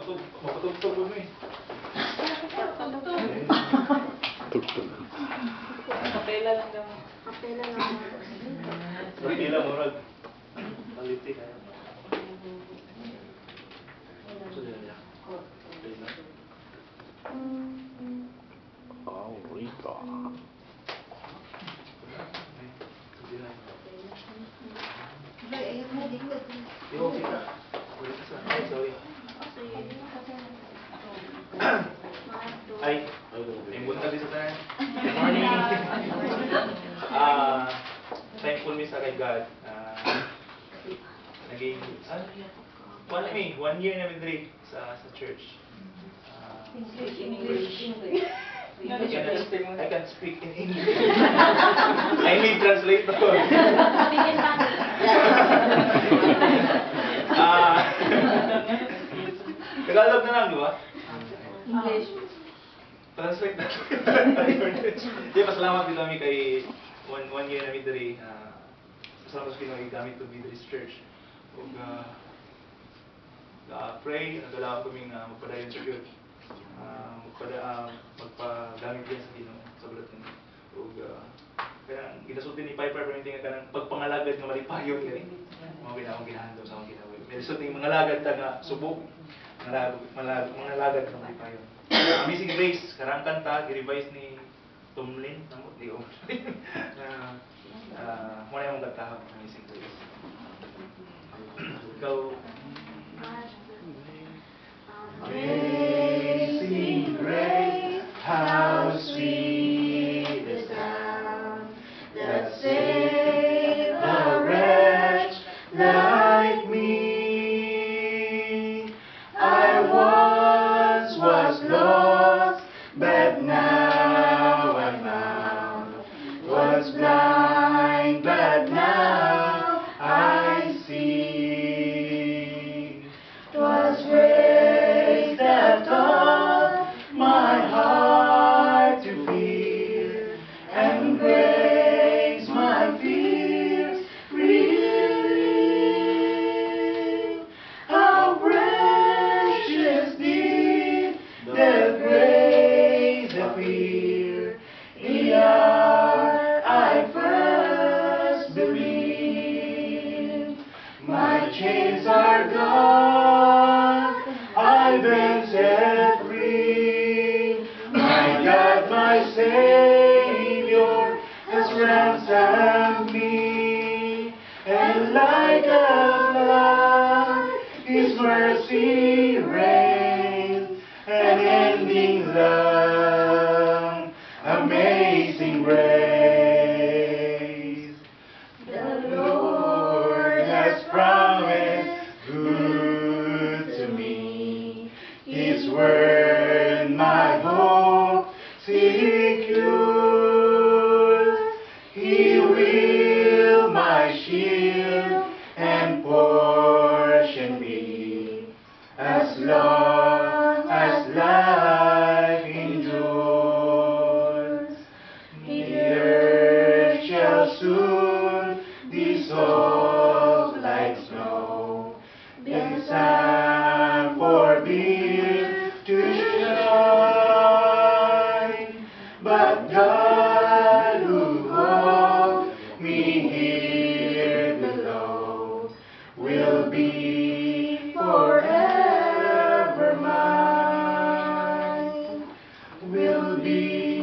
Mapatugtog mo eh. Tugtog. Kapela lang naman. Kapela lang. Kapila mo, Rod. Kaliti kayo. So, yan. Kapila. Oh, Rika. Yo, kita. Ay, sorry. Ay, may bunta din sa tayo. Good morning. Thankful mi sa kay God. Naging, 1 year na midri sa church. I can speak in English. I need translator. Tagalog na lang, di ba? English. Translate na. Di, pasalamat din kami kay one year na midri. Pasalamat sa Pinoy gamit to Midri's Church. Kung pray, nagalaw kami nga magpadayon sa Diyos. Magpagamit yan sa Ginoo sa balat niya. Ug kaya ginasulti ni Piper pero hindi nga kanang pagpangalagad nga malipayon kani. Mao ginawang ginahandom sa akong ginawa. Ginasulti ni mangalagad ta nga subok. Mangalagad nga malipayon. Amazing Grace, karang kanta gi-revise ni Tumlin namo di o. Mo na yung kanta Amazing Grace. Ikaw Amazing grace, how sweet the sound that saved a wretch like me. I once was lost, but now I'm found. Was blind, but now I see. 'Twas grace that taught my heart to fear, and grace my fears relieved. How precious did the grace appear the hour I first believed. My chains are gone, I've been set free. My God, my Savior, has ransomed me. And like a flood, His mercy reigns, an ending love, amazing grace. The Lord has promised good to me. His word my hope secures. He will my shield and portion be, as long as life endures. The earth shall soon dissolve like snow, the sun forbid to shine, but God who holds me here below will be forever mine, will be